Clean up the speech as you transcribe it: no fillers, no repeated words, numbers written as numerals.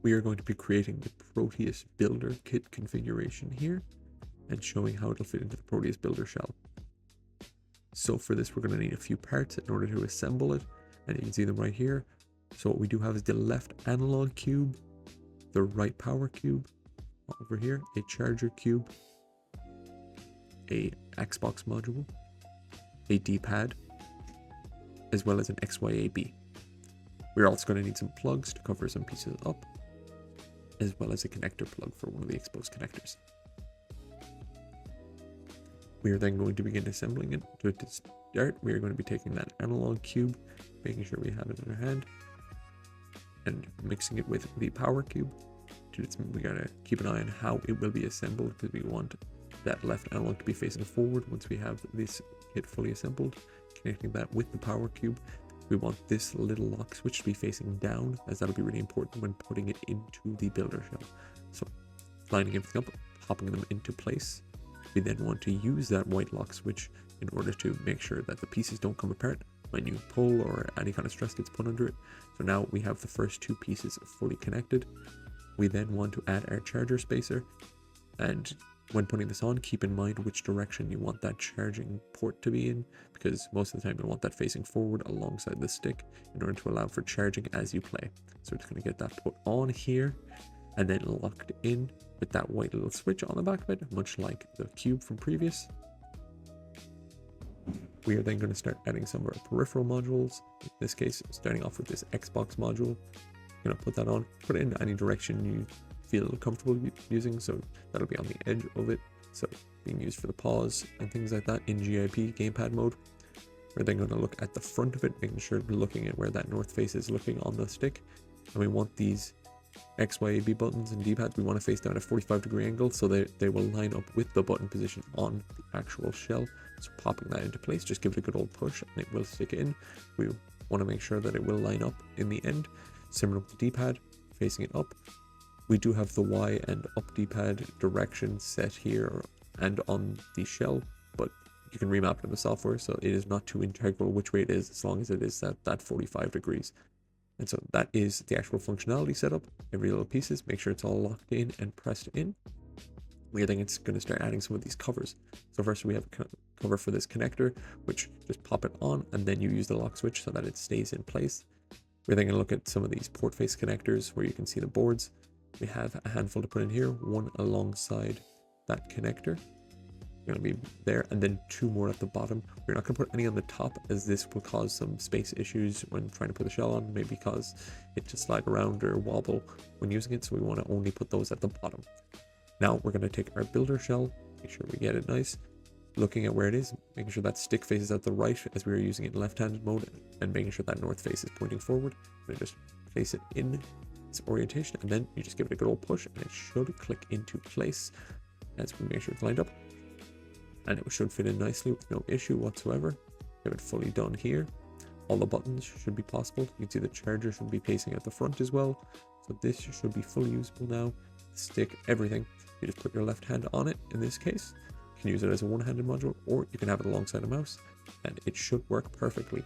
we are going to be creating the Proteus Builder kit configuration here and showing how it'll fit into the Proteus Builder shell. So for this, we're going to need a few parts in order to assemble it, and you can see them right here. So what we do have is the left analog cube, the right power cube, over here, a charger cube, a Xbox module, a D-pad, as well as an XYAB. We're also going to need some plugs to cover some pieces up, as well as a connector plug for one of the exposed connectors. We are then going to begin assembling it. To start, we are going to be taking that analog cube, making sure we have it in our hand, and mixing it with the power cube. We gotta keep an eye on how it will be assembled, because we want that left analog to be facing forward. Once we have this kit fully assembled, connecting that with the power cube, we want this little lock switch to be facing down, as that'll be really important when putting it into the builder shell. So lining everything up, popping them into place. We then want to use that white lock switch in order to make sure that the pieces don't come apart when you pull or any kind of stress gets put under it. So now we have the first two pieces fully connected. We then want to add our charger spacer, and when putting this on, keep in mind which direction you want that charging port to be in, because most of the time you'll want that facing forward alongside the stick in order to allow for charging as you play. So we're just going to get that put on here and then locked in with that white little switch on the back of it, much like the cube from previous. We are then going to start adding some of our peripheral modules. In this case, starting off with this Xbox module. Going to put that on, put it in any direction you feel comfortable using, so that'll be on the edge of it, so being used for the pause and things like that in GIP gamepad mode. We're then going to look at the front of it, making sure we're looking at where that north face is looking on the stick, and we want these XYAB buttons and D-pads, we want to face down at a 45-degree angle so they will line up with the button position on the actual shell. So popping that into place, just give it a good old push and it will stick in. We want to make sure that it will line up in the end. Similar with the D-pad, facing it up. We do have the Y and up D-pad direction set here and on the shell, but you can remap it in the software, so it is not too integral which way it is, as long as it is that 45 degrees. And so that is the actual functionality setup. Every little pieces, make sure it's all locked in and pressed in. We are then going to start adding some of these covers. So first we have a cover for this connector, which just pop it on and then you use the lock switch so that it stays in place. We're then going to look at some of these port face connectors where you can see the boards. We have a handful to put in here, one alongside that connector. Going to be there, and then two more at the bottom. We're not going to put any on the top, as this will cause some space issues when trying to put the shell on, maybe cause it to slide around or wobble when using it, so we want to only put those at the bottom. Now we're going to take our builder shell, make sure we get it nice, looking at where it is, making sure that stick faces out the right as we are using it in left-handed mode, and making sure that north face is pointing forward. We just place it in its orientation, and then you just give it a good old push and it should click into place as we make sure it's lined up. And it should fit in nicely with no issue whatsoever. We have it fully done here. All the buttons should be possible. You can see the charger should be facing at the front as well. So this should be fully usable now. The stick, everything. You just put your left hand on it in this case. You can use it as a one-handed module, or you can have it alongside a mouse, and it should work perfectly.